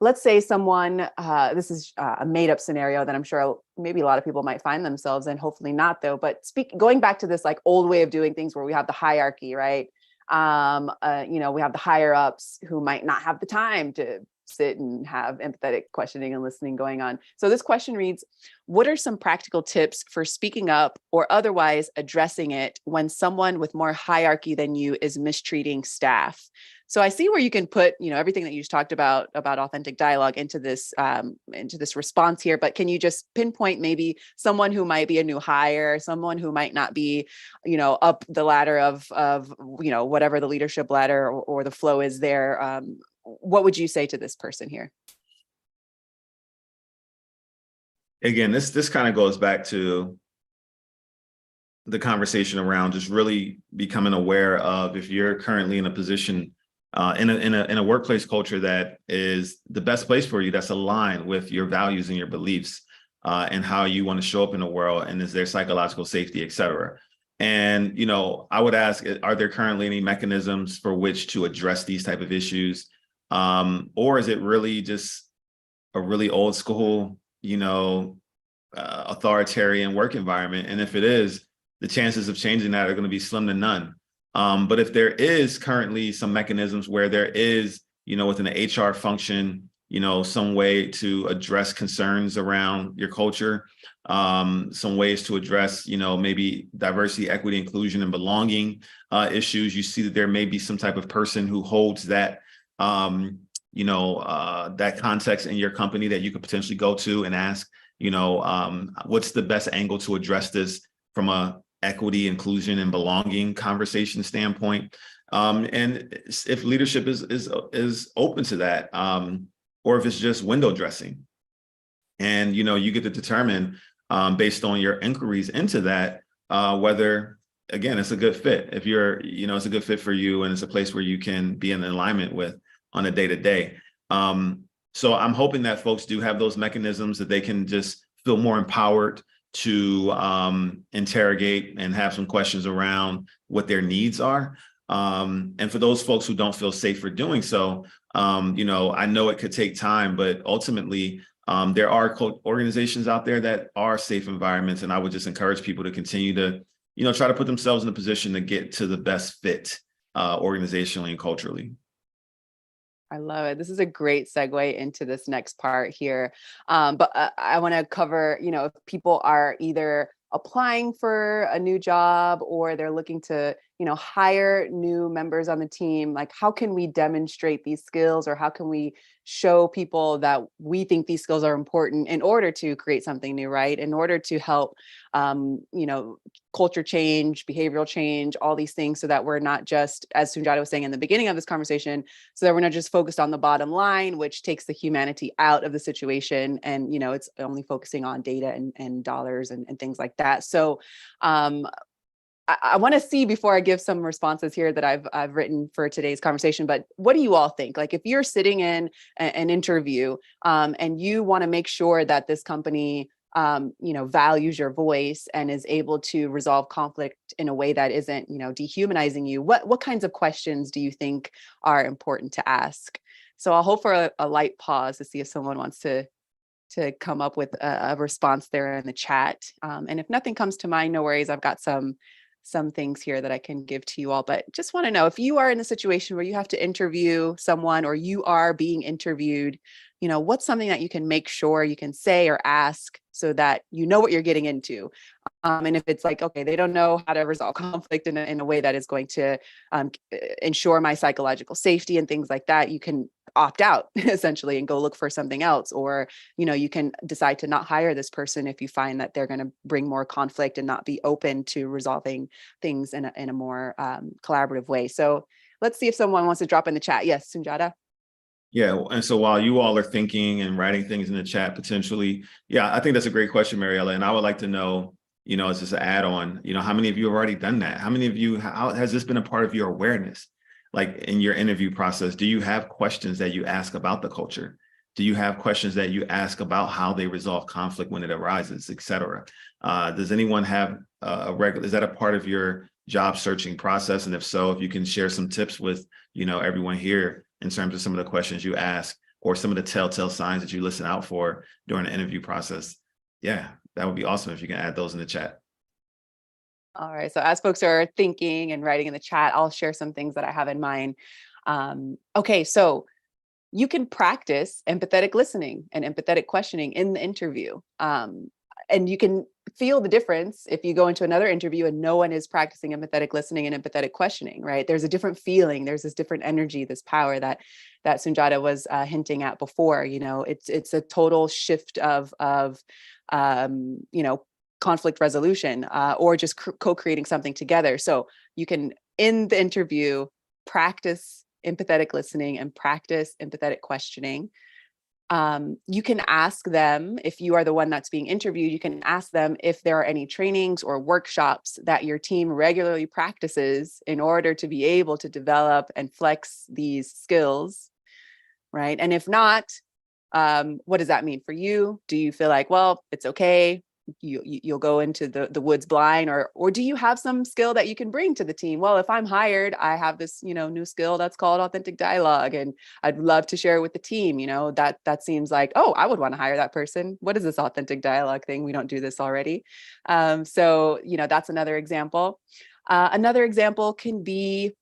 let's say someone, this is a made up scenario that I'm sure maybe a lot of people might find themselves in, hopefully not though, but going back to this like old way of doing things where we have the hierarchy, right? We have the higher ups who might not have the time to sit and have empathetic questioning and listening going on. So this question reads, what are some practical tips for speaking up or otherwise addressing it when someone with more hierarchy than you is mistreating staff? So I see where you can put, everything that you just talked about authentic dialogue into this response here, but can you just pinpoint maybe someone who might be a new hire, someone who might not be, up the ladder of whatever the leadership ladder or the flow is there? What would you say to this person here?
Again, this kind of goes back to the conversation around just really becoming aware of, if you're currently in a position in a workplace culture that is the best place for you, that's aligned with your values and your beliefs, and how you want to show up in the world, and is there psychological safety, et cetera. And, I would ask, are there currently any mechanisms for which to address these type of issues? Or is it really just a really old school, authoritarian work environment? And if it is, the chances of changing that are going to be slim to none. But if there is currently some mechanisms where there is, within an HR function, some way to address concerns around your culture, some ways to address, maybe diversity, equity, inclusion, and belonging issues, you see that there may be some type of person who holds that, that context in your company that you could potentially go to and ask, what's the best angle to address this from a equity, inclusion, and belonging conversation standpoint. And if leadership is open to that, or if it's just window dressing, and you get to determine based on your inquiries into that whether, again, it's a good fit. If you're, it's a good fit for you, and it's a place where you can be in alignment with on a day-to-day. So I'm hoping that folks do have those mechanisms that they can just feel more empowered to interrogate and have some questions around what their needs are. And for those folks who don't feel safe for doing so, I know it could take time, but ultimately, there are organizations out there that are safe environments. And I would just encourage people to continue to, try to put themselves in a position to get to the best fit organizationally and culturally.
I love it. This is a great segue into this next part here. But I want to cover, if people are either applying for a new job or they're looking to, hire new members on the team, like how can we demonstrate these skills, or how can we show people that we think these skills are important in order to create something new, right? In order to help, culture change, behavioral change, all these things, so that we're not just, as Soon-Jahta was saying in the beginning of this conversation, so that we're not just focused on the bottom line, which takes the humanity out of the situation. And, it's only focusing on data and dollars and things like that. So I want to see, before I give some responses here that I've written for today's conversation, but what do you all think? Like if you're sitting in an interview and you want to make sure that this company values your voice and is able to resolve conflict in a way that isn't, dehumanizing you, what kinds of questions do you think are important to ask? So I'll hope for a light pause to see if someone wants to come up with a response there in the chat. And if nothing comes to mind, no worries. I've got some things here that I can give to you all, but just want to know, if you are in a situation where you have to interview someone or you are being interviewed, what's something that you can make sure you can say or ask so that you know what you're getting into. And if it's like, okay, they don't know how to resolve conflict in a way that is going to ensure my psychological safety and things like that, you can opt out essentially and go look for something else. Or, you can decide to not hire this person if you find that they're going to bring more conflict and not be open to resolving things in a more collaborative way. So let's see if someone wants to drop in the chat. Yes, Soon-Jahta.
Yeah. And so while you all are thinking and writing things in the chat potentially, I think that's a great question, Maryella. And I would like to know, as just an add-on, how many of you have already done that? How many of you, how has this been a part of your awareness? Like in your interview process, do you have questions that you ask about the culture? Do you have questions that you ask about how they resolve conflict when it arises, et cetera? Does anyone have is that a part of your job searching process? And if so, if you can share some tips with, everyone here in terms of some of the questions you ask or some of the telltale signs that you listen out for during the interview process. Yeah, that would be awesome if you can add those in the chat.
All right. So as folks are thinking and writing in the chat, I'll share some things that I have in mind. Okay. So you can practice empathetic listening and empathetic questioning in the interview. And you can feel the difference if you go into another interview and no one is practicing empathetic listening and empathetic questioning, right? There's a different feeling. There's this different energy, this power that Soon-Jahta was hinting at before. It's a total shift of conflict resolution or just co-creating something together. So you can, in the interview, practice empathetic listening and practice empathetic questioning. You can ask them, if you are the one that's being interviewed, you can ask them if there are any trainings or workshops that your team regularly practices in order to be able to develop and flex these skills, right? And if not, what does that mean for you? Do you feel like, well, it's okay, you'll go into the woods blind, or do you have some skill that you can bring to the team? Well, if I'm hired, I have this, new skill that's called authentic dialogue, and I'd love to share it with the team. That seems like, oh, I would want to hire that person. What is this authentic dialogue thing? We don't do this already. So, that's another example. Another example can be,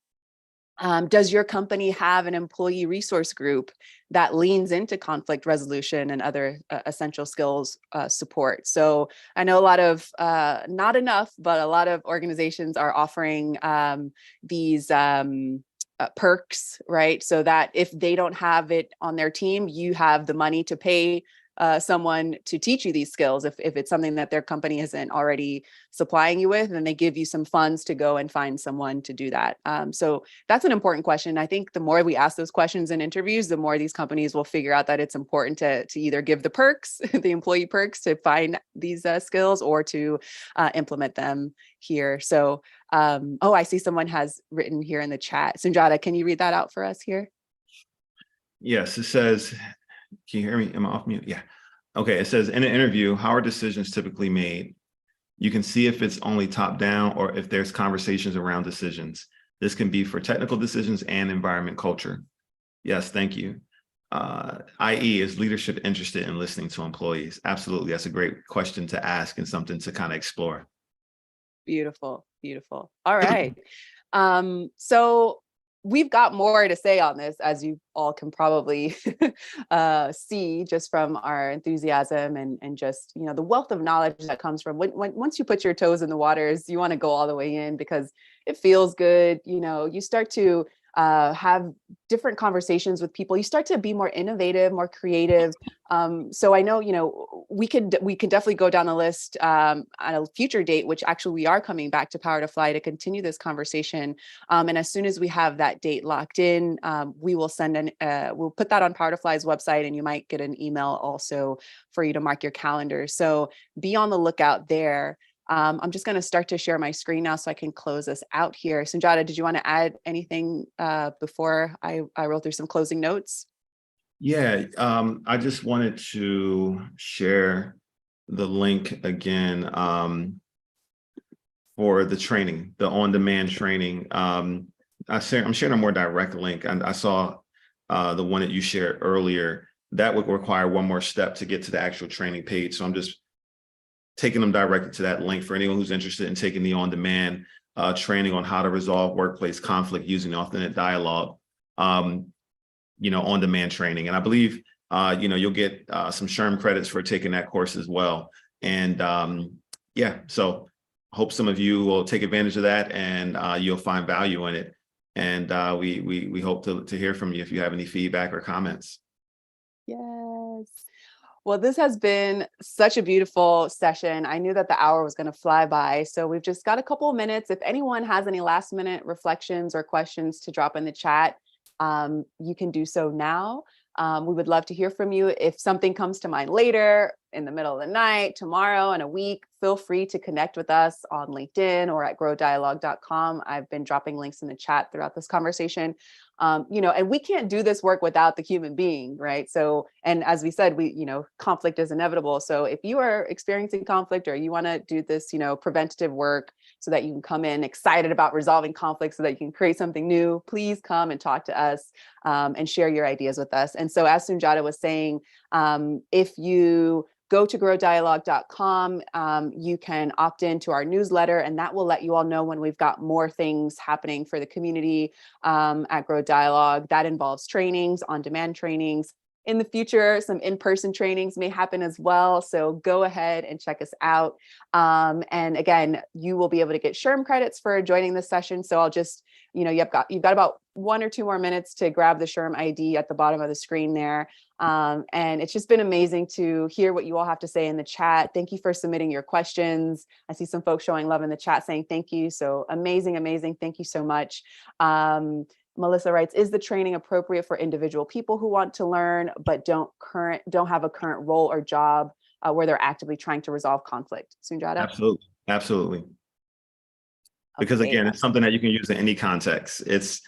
does your company have an employee resource group that leans into conflict resolution and other essential skills support? So I know a lot of, not enough, but a lot of organizations are offering these perks, right? So that if they don't have it on their team, you have the money to pay someone to teach you these skills. If it's something that their company isn't already supplying you with, then they give you some funds to go and find someone to do that. So that's an important question. I think the more we ask those questions in interviews, the more these companies will figure out that it's important to either give the perks, the employee perks to find these skills, or to implement them here. So, I see someone has written here in the chat. Soon-Jahta, can you read that out for us here?
Yes, it says, can you hear me? Am I off mute? Yeah. Okay. It says, in an interview, how are decisions typically made? You can see if it's only top down or if there's conversations around decisions. This can be for technical decisions and environment culture. Yes, thank you. I.e., is leadership interested in listening to employees? Absolutely. That's a great question to ask and something to kind of explore.
Beautiful, beautiful. All right. So we've got more to say on this, as you all can probably see just from our enthusiasm and just, you know, the wealth of knowledge that comes from once you put your toes in the waters, you want to go all the way in because it feels good. You know, you start to have different conversations with people. You start to be more innovative, more creative. So I know, you know, we can definitely go down the list on a future date, which actually we are coming back to Power to Fly to continue this conversation. And as soon as we have that date locked in, we will we'll put that on Power to Fly's website, and you might get an email also for you to mark your calendar. So be on the lookout there. I'm just going to start to share my screen now so I can close us out here. Soon-Jahta, did you want to add anything before I roll through some closing notes?
Yeah, I just wanted to share the link again for the training, the on-demand training. I'm sharing a more direct link, and I saw the one that you shared earlier. That would require one more step to get to the actual training page. So I'm just taking them directly to that link for anyone who's interested in taking the on-demand training on how to resolve workplace conflict using authentic dialogue, you know, on-demand training. And I believe, you know, you'll get some SHRM credits for taking that course as well. And yeah, so hope some of you will take advantage of that, and you'll find value in it. And we hope to hear from you if you have any feedback or comments.
Yes. Well, this has been such a beautiful session. I knew that the hour was going to fly by. So we've just got a couple of minutes. If anyone has any last minute reflections or questions to drop in the chat, you can do so now. We would love to hear from you. If something comes to mind later, in the middle of the night, tomorrow, in a week, feel free to connect with us on LinkedIn or at growdialogue.com. I've been dropping links in the chat throughout this conversation. You know, and we can't do this work without the human being, right? So, and as we said, you know, conflict is inevitable. So if you are experiencing conflict or you want to do this, you know, preventative work so that you can come in excited about resolving conflict so that you can create something new, please come and talk to us and share your ideas with us. And so as Soon-Jahta was saying, if you go to growdialogue.com, you can opt into our newsletter, and that will let you all know when we've got more things happening for the community at Grow Dialogue. That involves trainings, on-demand trainings. In the future, some in-person trainings may happen as well. So go ahead and check us out. And again, you will be able to get SHRM credits for joining this session. So I'll just, you know, you've got about 1 or 2 more minutes to grab the SHRM ID at the bottom of the screen there. And it's just been amazing to hear what you all have to say in the chat. Thank you for submitting your questions. I see some folks showing love in the chat saying thank you. So amazing, amazing. Thank you so much. Melissa writes, is the training appropriate for individual people who want to learn but don't have a current role or job where they're actively trying to resolve conflict? Soon-Jahta?
Absolutely, absolutely. Because
Okay.
again, it's something that you can use in any context. It's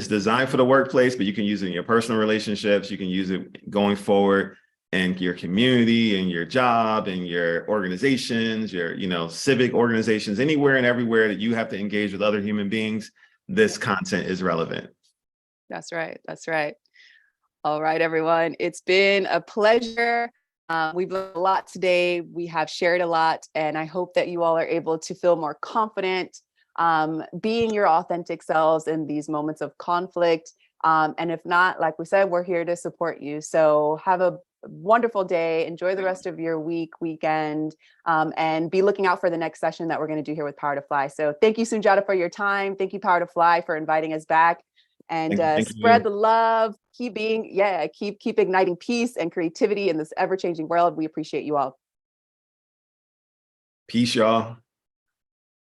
designed for the workplace, but you can use it in your personal relationships. You can use it going forward in your community and your job and your organizations, your, you know, civic organizations, anywhere and everywhere that you have to engage with other human beings. This content is relevant.
That's right. That's right. All right, everyone. It's been a pleasure. We've learned a lot today. We have shared a lot, and I hope that you all are able to feel more confident being your authentic selves in these moments of conflict. And if not, like we said, we're here to support you. So have a wonderful day. Enjoy the rest of your weekend, and be looking out for the next session that we're going to do here with Power to Fly. So thank you, Soon-Jahta, for your time. Thank you, Power to Fly, for inviting us back. And spread the love, keep igniting peace and creativity in this ever-changing world. We appreciate you all.
Peace, y'all.